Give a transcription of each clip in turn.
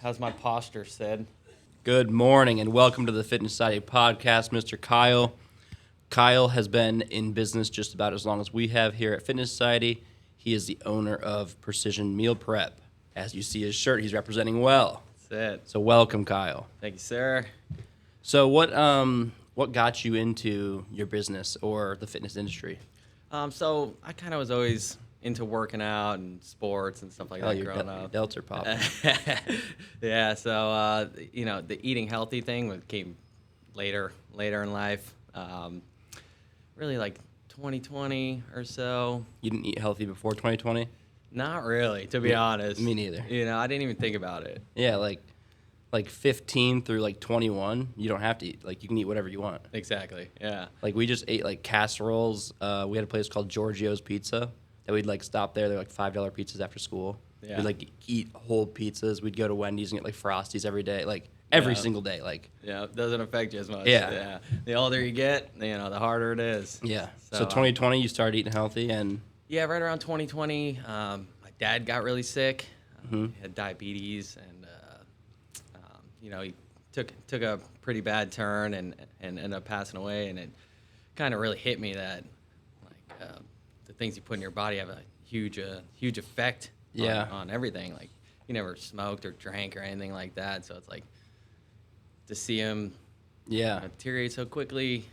How's my posture, Sid? Good morning and welcome to the Fitness Society podcast, Mr. Kyle. Kyle has been in business just about as long as we have here at Fitness Society. He is the owner of Precision Meal Prep. As you see his shirt, he's representing well. That's it. So welcome, Kyle. Thank you, sir. So what got you into your business or the fitness industry? So I kind of was always into working out and sports and stuff like that growing up. Your delts are popping. Yeah, so the eating healthy thing came later in life. Really like 2020 or so. You didn't eat healthy before 2020? Not really, to be honest. Me neither. I didn't even think about it. Yeah, like 15 through like 21, you don't have to eat. Like you can eat whatever you want. Exactly. Yeah. Like we just ate like casseroles. We had a place called Giorgio's Pizza that we'd like stop there. They're like $5 pizzas after school. Yeah. We'd like eat whole pizzas. We'd go to Wendy's and get like Frosties every day, like every single day. Like yeah, it doesn't affect you as much. Yeah. The older you get, the harder it is. yeah. So 2020, you started eating healthy and yeah, right around 2020, my dad got really sick. Mm-hmm. He had diabetes, and he took a pretty bad turn and ended up passing away. And it kind of really hit me that the things you put in your body have a huge effect on everything. Like he never smoked or drank or anything like that, so it's like to see him deteriorate so quickly.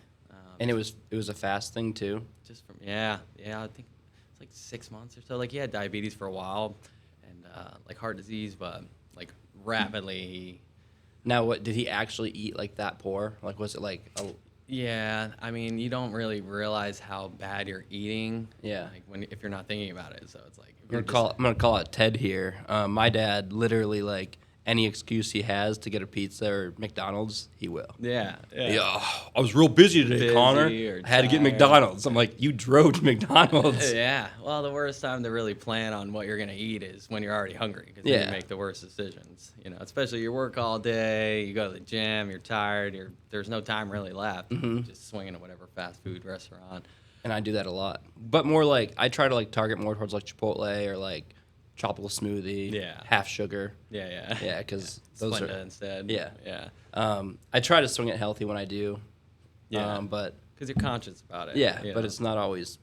And it was a fast thing too. Just from I think it's like 6 months or so. Like he had diabetes for a while, and like heart disease, but like rapidly. Now, what did he actually eat like that poor? Like was it like a Yeah, I mean, you don't really realize how bad you're eating. Yeah. Like if you're not thinking about it, so it's like I'm gonna call it Ted here. My dad literally like any excuse he has to get a pizza or McDonald's, he will. Yeah. I was real busy today, Connor. or I had to get tired. McDonald's. I'm like, you drove to McDonald's. Yeah. Well, the worst time to really plan on what you're gonna eat is when you're already hungry, because then you make the worst decisions. Especially you work all day, you go to the gym, you're tired, there's no time really left. Mm-hmm. Just swinging to whatever fast food restaurant. And I do that a lot, but more like I try to like target more towards like Chipotle or like tropical smoothie, half sugar. Yeah. Yeah, because those Splenda are instead. Yeah. I try to swing it healthy when I do. Yeah. But because you're conscious about it. Yeah, but it's not always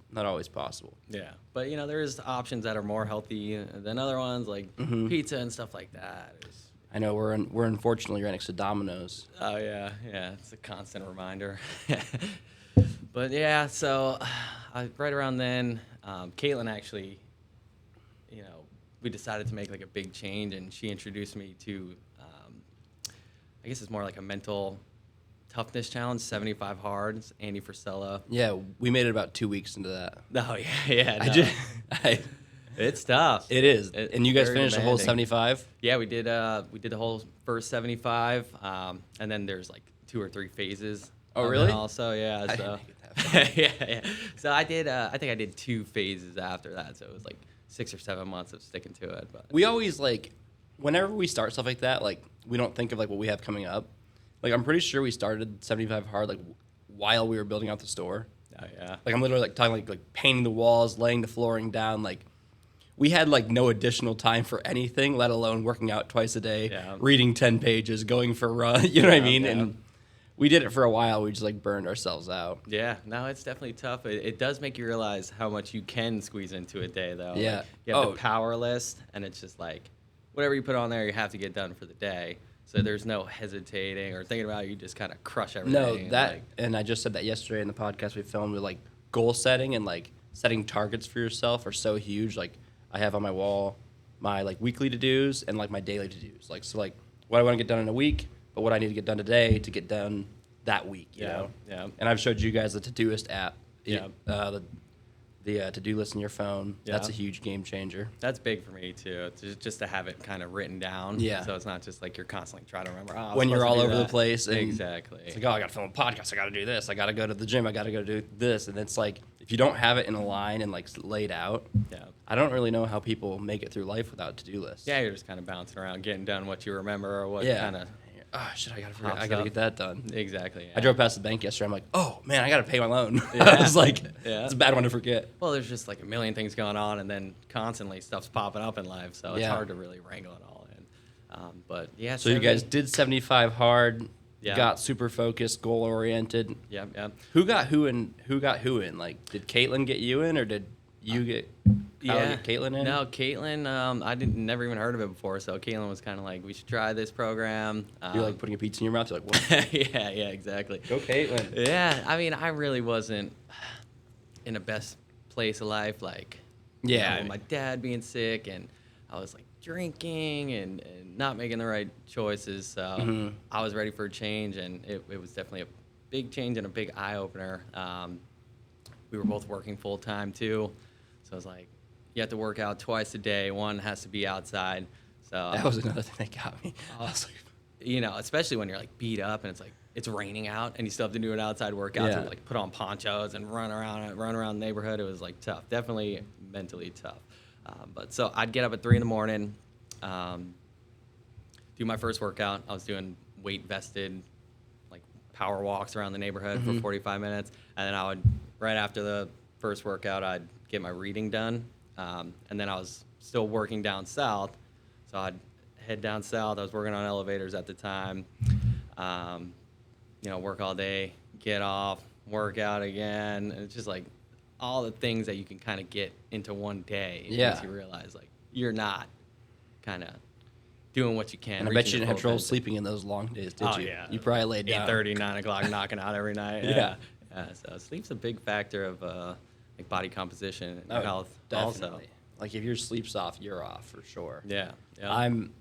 possible. Yeah, but there's options that are more healthy than other ones, like pizza and stuff like that. I know we're unfortunately right next to Domino's. Oh yeah, it's a constant reminder. But yeah, so right around then, Caitlin actually, we decided to make like a big change, and she introduced me to, I guess it's more like a mental toughness challenge, 75 hard. It's Andy Frisella. Yeah, we made it about 2 weeks into that. Oh yeah. No. It's tough. It is. And you guys finished the whole 75? Yeah, we did the whole first 75, and then there's like 2 or 3 phases. Oh, really? Also, yeah. I So didn't make it that far. yeah. So I think I did 2 phases after that. So it was like 6 or 7 months of sticking to it. But we always like, whenever we start stuff like that, like we don't think of like what we have coming up. Like I'm pretty sure we started 75 hard like while we were building out the store. Oh yeah. Like I'm literally like talking like painting the walls, laying the flooring down. Like we had like no additional time for anything, let alone working out twice a day, reading 10 pages, going for a run. You know what I mean? Yeah. And we did it for a while. We just like burned ourselves out. Yeah, no, it's definitely tough. It does make you realize how much you can squeeze into a day, though. Yeah. Like, you have the power list, and it's just like whatever you put on there, you have to get done for the day. So there's no hesitating or thinking about it. You just kind of crush everything. No, and I just said that yesterday in the podcast we filmed with like goal setting and like setting targets for yourself are so huge. Like I have on my wall my like weekly to-dos and like my daily to-dos. Like so like what I want to get done in a week, but what I need to get done today to get done that week, you know? Yeah. And I've showed you guys the Todoist app. Yeah. The to-do list in your phone. Yeah. That's a huge game changer. That's big for me, too, just to have it kind of written down. Yeah. So it's not just like you're constantly trying to remember. When you're all over the place. And exactly. It's like, I got to film a podcast. I got to do this. I got to go to the gym. I got to go do this. And it's like, if you don't have it in a line and like laid out, I don't really know how people make it through life without to-do lists. Yeah, you're just kind of bouncing around, getting done what you remember or what kind of... Oh, shit, I got to get that done. Exactly. Yeah. I drove past the bank yesterday. I'm like, oh, man, I got to pay my loan. I was like, it's a bad one to forget. Well, there's just like a million things going on, and then constantly stuff's popping up in life, so it's hard to really wrangle it all in. But yeah, So you guys did 75 hard, Yeah. got super focused, goal oriented. Yeah, yeah. Who got who in? Who got who in? Like, did Caitlin get you in, or did you get Kyle get Caitlin in? No, Caitlin, I never even heard of it before, so Caitlin was kind of like, we should try this program. You're like putting a pizza in your mouth. You're like, what? yeah, exactly. Go Caitlin. Yeah, I mean, I really wasn't in the best place of life, like, Yeah. my dad being sick, and I was like drinking and not making the right choices. So I was ready for a change, and it was definitely a big change and a big eye opener. We were both working full time too, so I was like, you have to work out twice a day. One has to be outside. So That was another thing that got me. I was like, especially when you're like beat up and it's raining out and you still have to do an outside workout. Yeah. So like put on ponchos and run around the neighborhood. It was like tough, definitely mentally tough. But so I'd get up at 3 a.m, do my first workout. I was doing weight vested, like power walks around the neighborhood for 45 minutes. And then I would, right after the first workout, I'd get my reading done. And then I was still working down south. So I'd head down south. I was working on elevators at the time. Work all day, get off, work out again. And it's just like all the things that you can kind of get into one day. It makes you realize like you're not kind of doing what you can. and I bet you didn't have trouble sleeping in those long days, did you? Yeah. You probably laid down. 8:30, 9 o'clock, knocking out every night. Yeah. So sleep's a big factor of like body composition and Oh, health definitely. also. Like if your sleep's off, you're off for sure. Yeah. I'm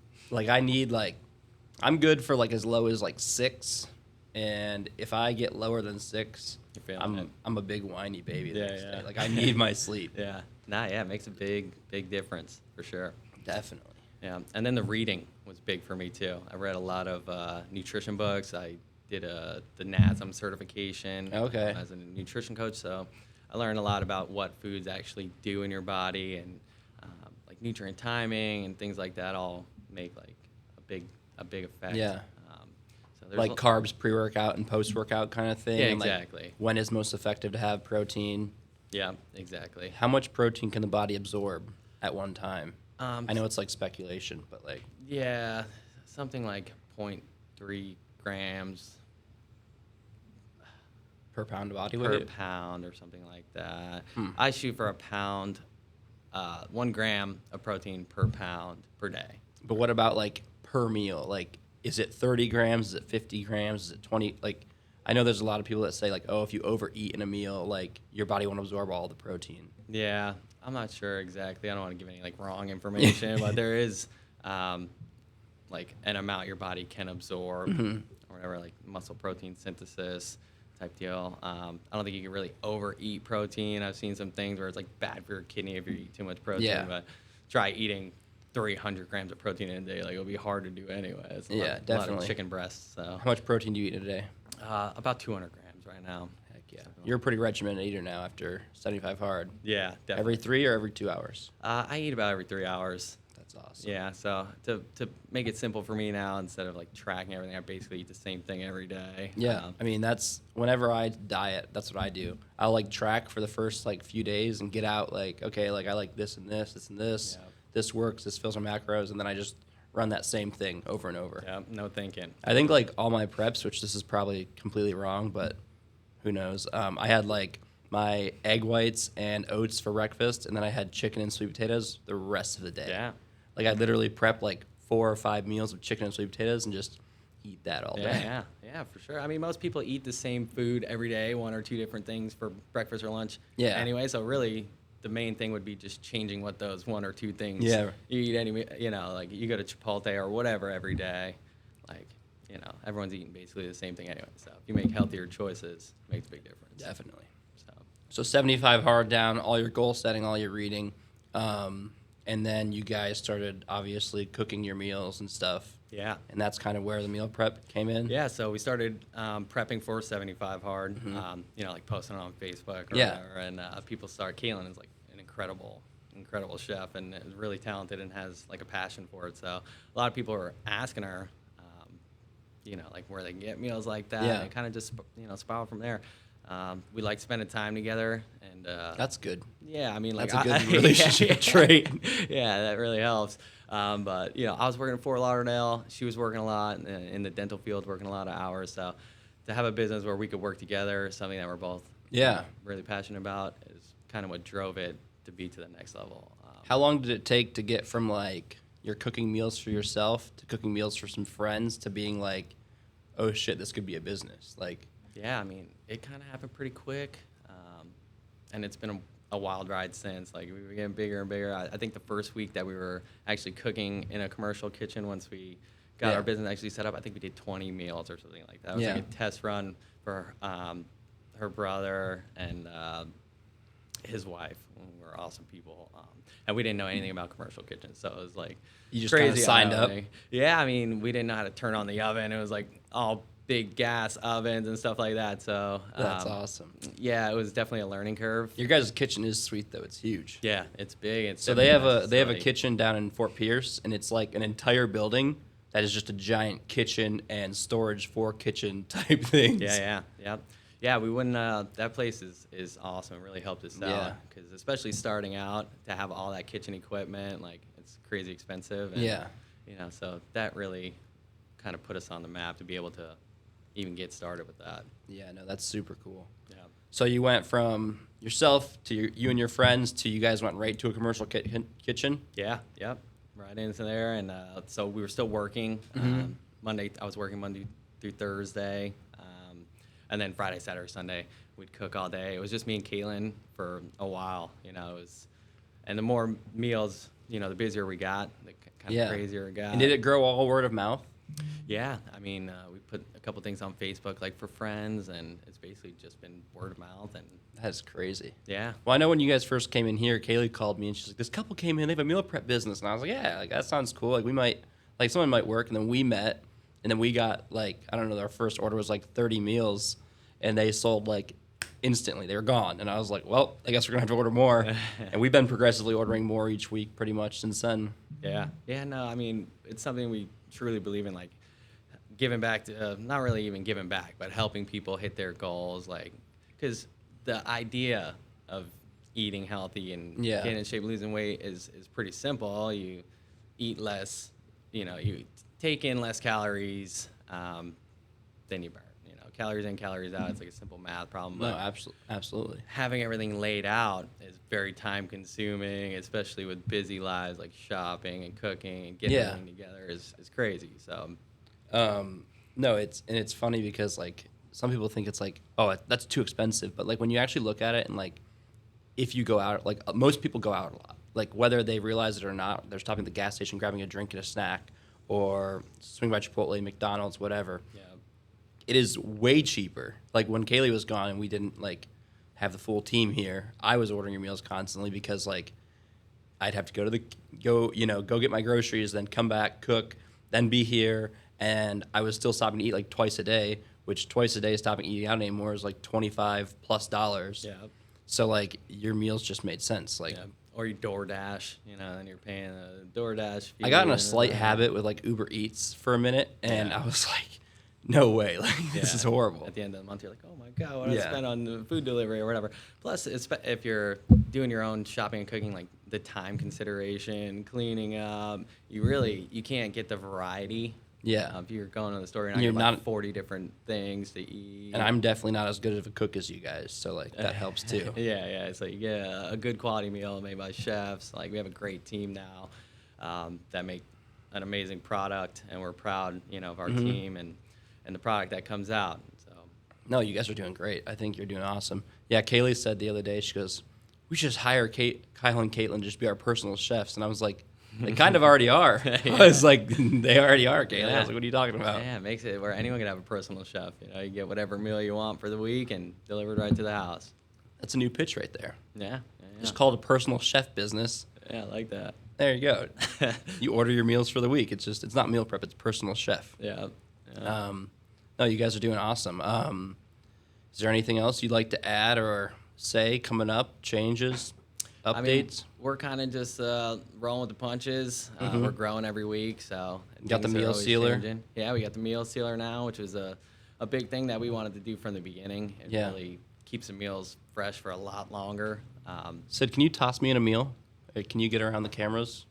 good for like as low as like 6, and if I get lower than 6, You're feeling it. I'm a big whiny baby the Yeah, next yeah. day. Like I need my sleep. Yeah. It makes a big difference for sure. Definitely. Yeah, and then the reading was big for me too. I read a lot of nutrition books. I did the NASM certification as a nutrition coach, so I learned a lot about what foods actually do in your body and like nutrient timing and things like that. All make like a big effect. Yeah. So there's Like carbs pre-workout and post-workout kind of thing. Yeah, and, like, exactly. when is most effective to have protein? Yeah, exactly. How much protein can the body absorb at one time? Um, I know it's like speculation, but like Yeah, something like 0.3 grams per pound of body per weight. pound or something like that. I shoot for a pound, 1 gram of protein per pound per day. But what about like per meal? Like, is it 30 grams? Is it 50 grams? Is it 20? Like, I know there's a lot of people that say like, oh, if you overeat in a meal, like your body won't absorb all the protein. Yeah, I'm not sure exactly. I don't want to give any like wrong information, but there is like an amount your body can absorb or whatever, like muscle protein synthesis type deal. I don't think you can really overeat protein. I've seen some things where it's like bad for your kidney if you eat too much protein. Yeah. But try eating 300 grams of protein in a day. Like it'll be hard to do anyway. It's a Yeah, lot, a lot definitely. of chicken breasts. So How much protein do you eat in a day? about 200 grams right now. Heck yeah. You're a pretty regimented eater now after 75 hard. Yeah, definitely. Every 3 or every 2 hours? I eat about every 3 hours. That's awesome. Yeah, so to make it simple for me now, instead of like tracking everything, I basically eat the same thing every day. Yeah, I mean that's whenever I diet, that's what I do. I'll like track for the first like few days and get out like, okay, like I like this and this, this and this. Yeah. This works. This fills my macros, and then I just run that same thing over and over. Yeah, no thinking. I think like all my preps, which this is probably completely wrong, but who knows? I had like my egg whites and oats for breakfast, and then I had chicken and sweet potatoes the rest of the day. Yeah. Like I literally prep like 4 or 5 meals of chicken and sweet potatoes and just eat that all day. Yeah, for sure. I mean, most people eat the same food every day, 1 or 2 different things for breakfast or lunch. Yeah. Anyway, so really, the main thing would be just changing what those 1 or 2 things. Yeah. You eat like you go to Chipotle or whatever every day, like everyone's eating basically the same thing anyway. So if you make healthier choices, it makes a big difference. Definitely. So So 75 hard down, all your goal setting, all your reading. And then you guys started obviously cooking your meals and stuff. yeah. And that's kind of where the meal prep came in. Yeah, so we started prepping for 75 hard, like posting it on Facebook or Yeah. whatever, and Caitlin is like an incredible chef and is really talented and has like a passion for it. So a lot of people are asking her, like where they can get meals like that, Yeah. and it kind of just, spiraled from there. We like spending time together, and That's good. yeah, I mean, like That's a good relationship trait. Yeah, that really helps. But I was working in Fort Lauderdale. She was working a lot in the dental field, working a lot of hours. So to have a business where we could work together, something that we're both Yeah. really passionate about, is kind of what drove it to be to the next level. How long did it take to get from like you're cooking meals for yourself to cooking meals for some friends to being like, oh shit, this could be a business? Like, Yeah, I mean, it kind of happened pretty quick, and it's been a wild ride since. Like, we were getting bigger and bigger. I think the first week that we were actually cooking in a commercial kitchen, once we got Yeah. our business actually set up, I think we did 20 meals or something like that. It was like a test run for her brother and his wife. We're awesome people, and we didn't know anything about commercial kitchens, so it was like You just kinda crazy signed up? eye-opening. Yeah, I mean, we didn't know how to turn on the oven. It was like all big gas ovens and stuff like that. So that's awesome. yeah, it was definitely a learning curve. Your guys' kitchen is sweet though. It's huge. Yeah, it's big. It's So they have a facility. kitchen down in Fort Pierce, and it's like an entire building that is just a giant kitchen and storage for kitchen type things. Yeah. We wouldn't. That place is awesome. It really helped us Yeah. out because especially starting out to have all that kitchen equipment, like it's crazy expensive. And, Yeah. So that really kind of put us on the map to be able to even get started with that. Yeah, no, that's super cool. Yeah. So you went from yourself to you and your friends to you guys went right to a commercial kitchen. Yeah. Yep. Right into there, and so we were still working. Monday, I was working Monday through Thursday, and then Friday, Saturday, Sunday, we'd cook all day. It was just me and Caitlin for a while. It was, and the more meals, the busier we got, the kind of crazier it got. And did it grow all word of mouth? Yeah, I mean, we put a couple things on Facebook, like for friends, and it's basically just been word of mouth, and That's crazy. yeah. Well, I know when you guys first came in here, Kaylee called me and she's like, "This couple came in, they have a meal prep business," and I was like, "Yeah, like that sounds cool. Like we might, like someone might work." And then we met, and then we got like I don't know, our first order was like 30 meals, and they sold like instantly. They were gone, and I was like, "Well, I guess we're gonna have to order more." And we've been progressively ordering more each week, pretty much since then. Yeah. No, I mean, it's something we truly believe in, like giving back to, not really even giving back, but helping people hit their goals, like, because the idea of eating healthy and getting in shape, losing weight is pretty simple. You eat less, you take in less calories than you burn. Calories in, calories out. It's like a simple math problem. No, But absolutely. having everything laid out is very time consuming, especially with busy lives like shopping and cooking and getting everything together is crazy. So No, it's funny because like some people think it's like, oh, that's too expensive, but like when you actually look at it and like if you go out, like most people go out a lot, like whether they realize it or not, they're stopping at the gas station, grabbing a drink and a snack, or swing by Chipotle, McDonald's, whatever. yeah, It is way cheaper. Like when Kaylee was gone and we didn't like have the full team here, I was ordering your meals constantly because like I'd have to go get my groceries, then come back, cook, then be here, and I was still stopping to eat like twice a day, which twice a day stopping eating out anymore is like $25+. yeah, So like your meals just made sense. Like yeah. Or you DoorDash, and you're paying a DoorDash fee. I got in a and slight then- habit with like Uber Eats for a minute, and Yeah. I was like, no way, like this Yeah. is horrible. At the end of the month, you're like, oh my God, what did I Yeah. spend on the food delivery or whatever. Plus, if you're doing your own shopping and cooking, like the time consideration, cleaning up, you can't get the variety. Yeah. If you're going to the store, you're And you're not getting, not- like 40 different things to eat. And I'm definitely not as good of a cook as you guys, so like that helps too. Yeah. It's like you get a good quality meal made by chefs. Like we have a great team now that make an amazing product, and we're proud, of our team and the product that comes out. So No, you guys are doing great. I think you're doing awesome. Yeah, Kaylee said the other day, she goes, we should just hire Kyle and Caitlin to just be our personal chefs. And I was like, they kind of already are. Yeah. I was like, they already are, Kaylee. I was like, what are you talking about? yeah, it makes it where anyone can have a personal chef. You get whatever meal you want for the week and delivered right to the house. That's a new pitch right there. Yeah. Just call it a personal chef business. Yeah, I like that. There you go. You order your meals for the week. It's not meal prep, it's personal chef. Yeah. No, you guys are doing awesome. Is there anything else you'd like to add or say coming up? Changes, updates? I mean, we're kind of just rolling with the punches. We're growing every week, so You got the things are meal always sealer? changing. Yeah, we got the meal sealer now, which was a big thing that we wanted to do from the beginning. And Yeah. really keeps the meals fresh for a lot longer. Sid, can you toss me in a meal? Can you get around the cameras?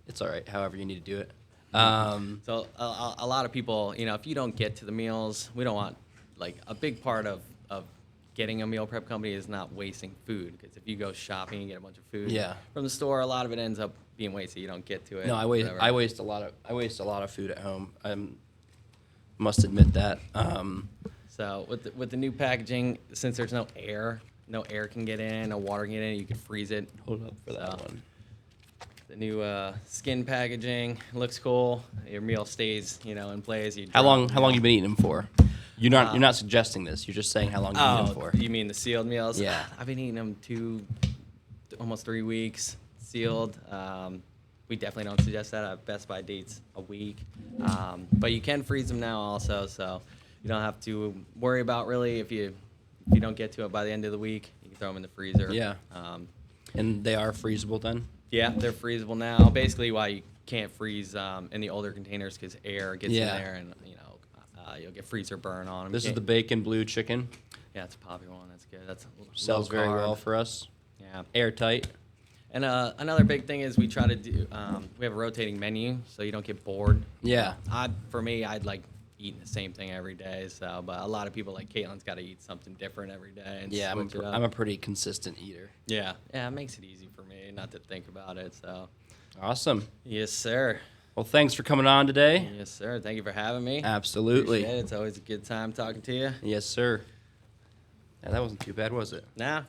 It's all right, however you need to do it. So a lot of people, if you don't get to the meals, we don't want, like, a big part of getting a meal prep company is not wasting food, because if you go shopping and get a bunch of food from the store, a lot of it ends up being wasted. You don't get to it. No, I waste a lot of food at home. I must admit that. So with the new packaging, since there's no air can get in, no water can get in, you can freeze it. Hold up for that one. The new skin packaging looks cool. Your meal stays, in place. How long you been eating them for? You're not suggesting this. You're just saying how long you've been eating them for. You mean the sealed meals? Yeah. I've been eating them almost 3 weeks sealed. We definitely don't suggest that. I have Best By dates a week. But you can freeze them now also, so you don't have to worry about, really, if you don't get to it by the end of the week, you can throw them in the freezer. Yeah. And they are freezable then? Yeah, they're freezable now. Basically, why you can't freeze in the older containers, because air gets in there, and you'll get freezer burn on them. This is the bacon blue chicken. Yeah, it's a popular one. That's good. That's sells very well for us. Yeah, airtight. And another big thing is we try to do. We have a rotating menu, so you don't get bored. Yeah. For me, I'd like eating the same thing every day. So, but a lot of people, like Caitlin's, got to eat something different every day. And yeah, I'm a pretty consistent eater. Yeah, it makes it easy for me not to think about it. So. Awesome. Yes, sir. Well, thanks for coming on today. Yes, sir. Thank you for having me. Absolutely. Appreciate it. It's always a good time talking to you. Yes, sir. Yeah, that wasn't too bad, was it? Nah,